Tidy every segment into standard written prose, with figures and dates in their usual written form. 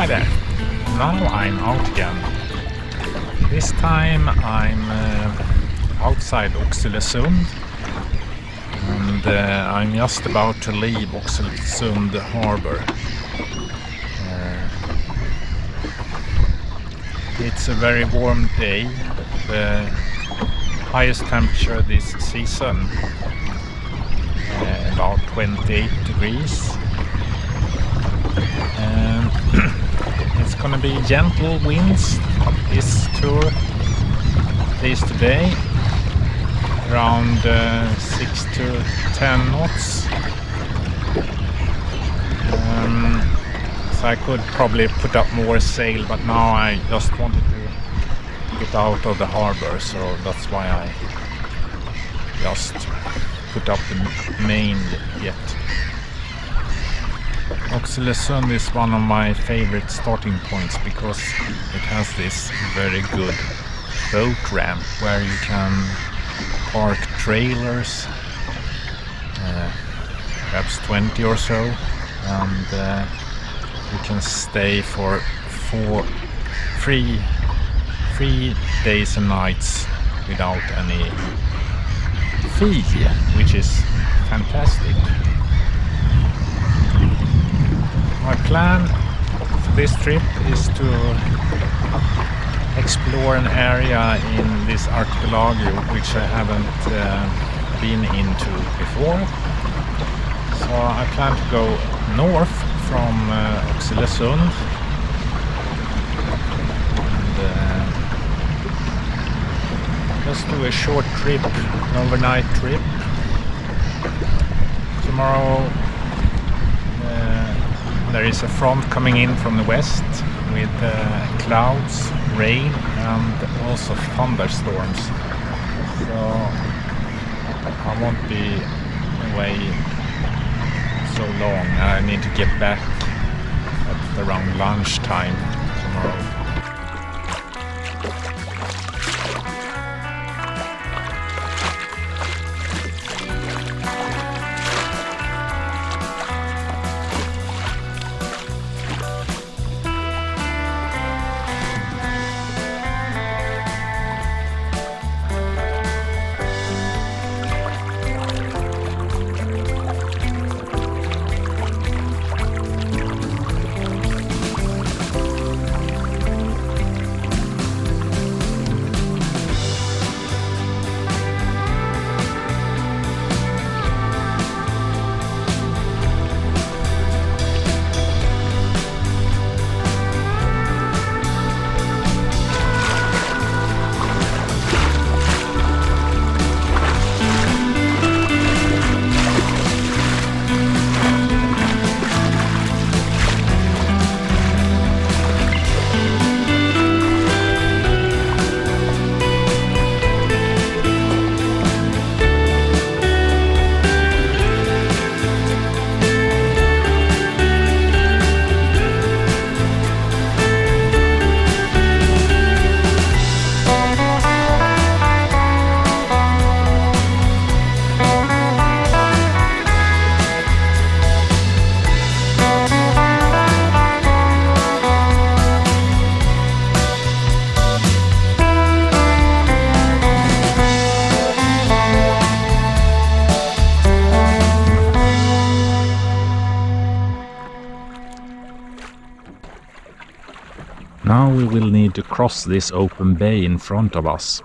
Hi there. Now I'm out again. This time I'm outside Oxelösund, and I'm just about to leave Oxelösund harbor. It's a very warm day, the highest temperature this season, about 28 degrees. It's gonna be gentle winds this tour, at least today, around 6 to 10 knots. So I could probably put up more sail, but now I just wanted to get out of the harbor, so that's why I just put up the main yet. Oxelösund is one of my favorite starting points because it has this very good boat ramp where you can park trailers, perhaps 20 or so, and you can stay for 3 days and nights without any fee, which is fantastic. My plan for this trip is to explore an area in this archipelago which I haven't been into before. So I plan to go north from Oxelösund and just do a short trip, an overnight trip. Tomorrow there is a front coming in from the west with clouds, rain, and also thunderstorms. So I won't be away so long. I need to get back at around lunchtime tomorrow. Now we will need to cross this open bay in front of us.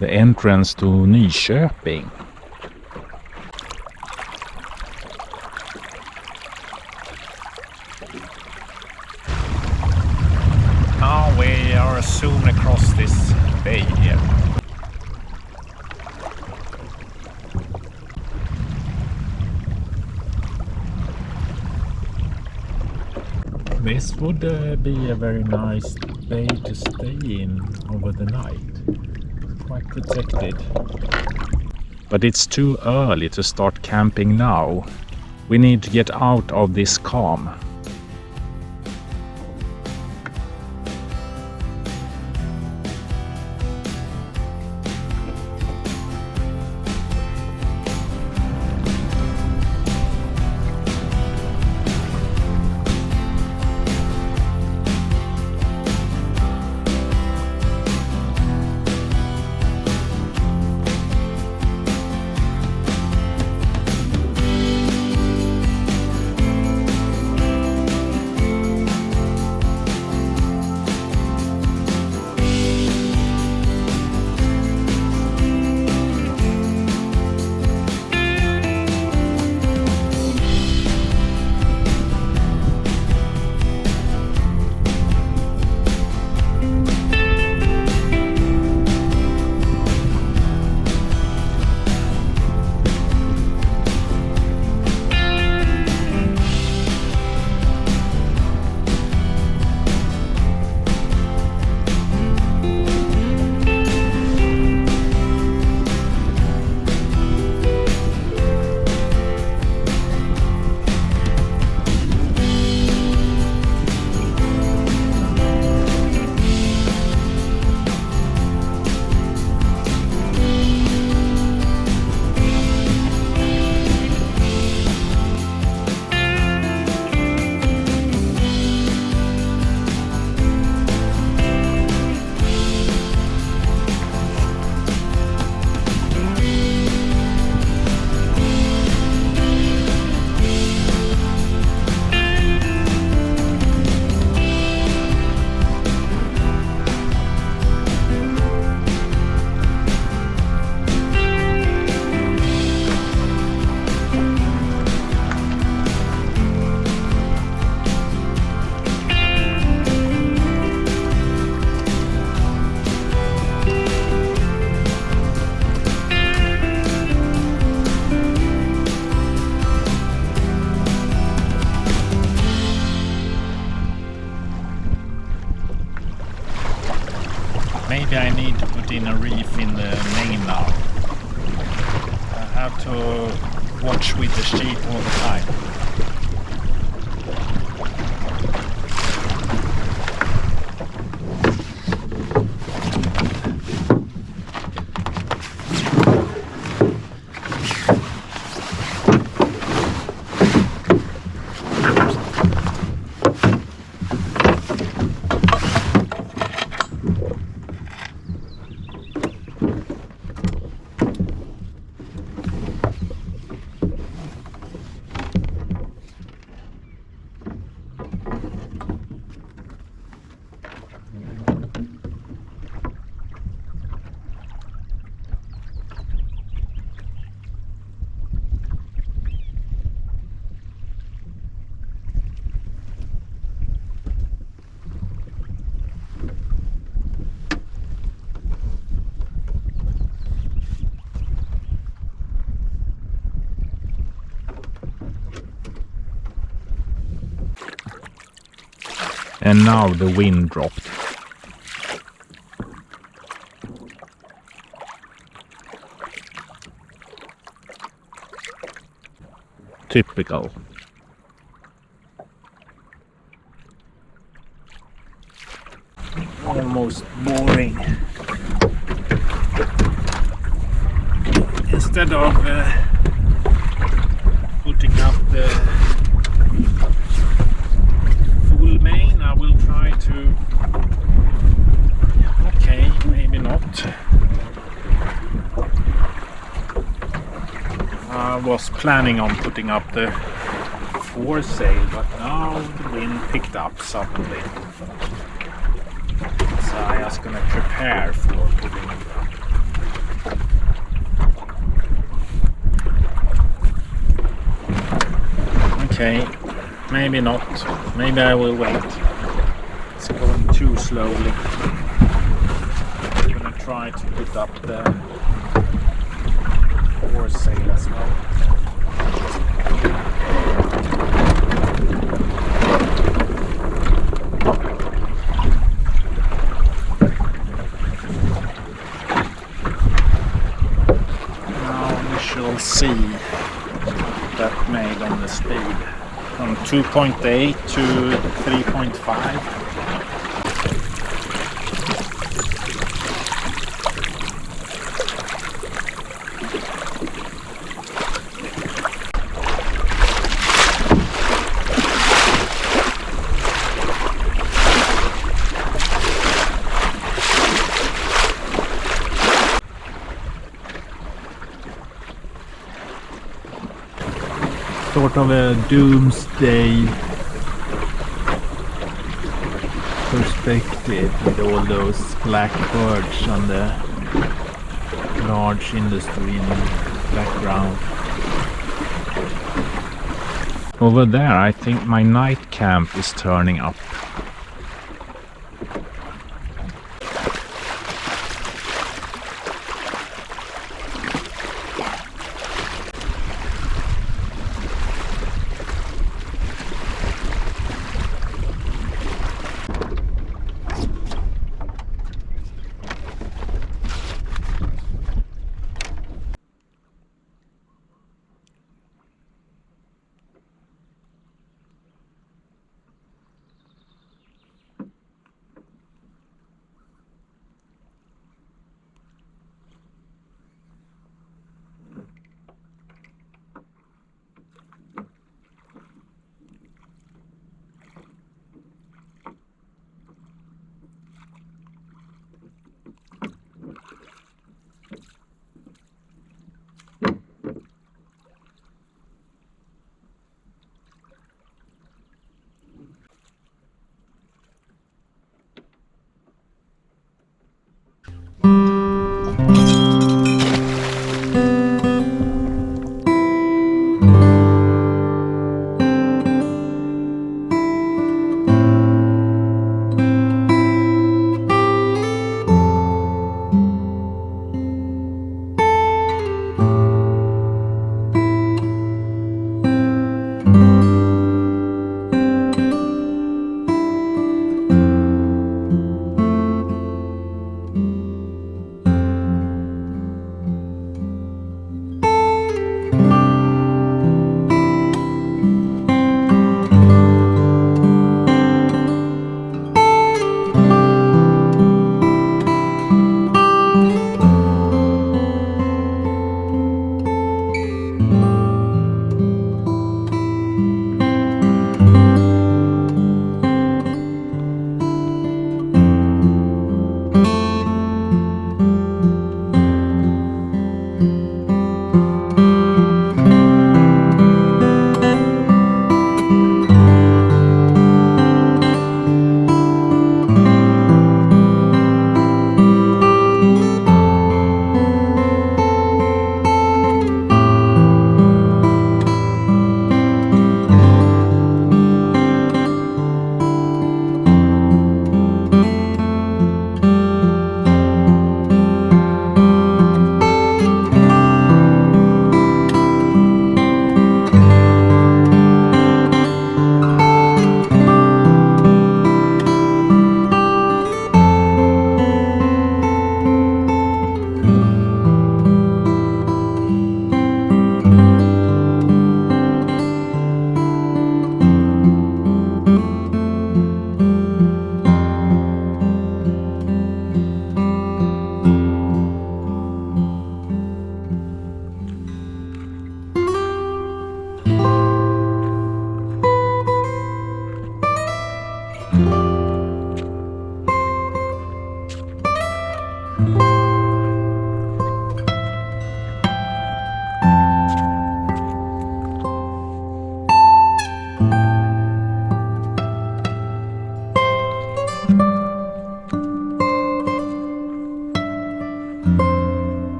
The entrance to Nyköping. Now we are soon across this bay here. This would be a very nice bay to stay in over the night. Quite protected. But it's too early to start camping now. We need to get out of this calm. Maybe I need to put in a reef in the main now. I have to watch with the sheep all the time. And now the wind dropped. Typical. Almost boring. Instead of putting up the full main, I will try to... Okay, maybe not. I was planning on putting up the foresail, but now the wind picked up suddenly. So I was gonna prepare for putting it up. Okay, maybe not. Maybe I will wait. It's going too slowly. I'm gonna try to put up the foresail as well. Now we shall see that made on the speed from 2.8 to 3.5. Sort of a doomsday perspective with all those black birds on the large industry in the background. Over there I think my night camp is turning up.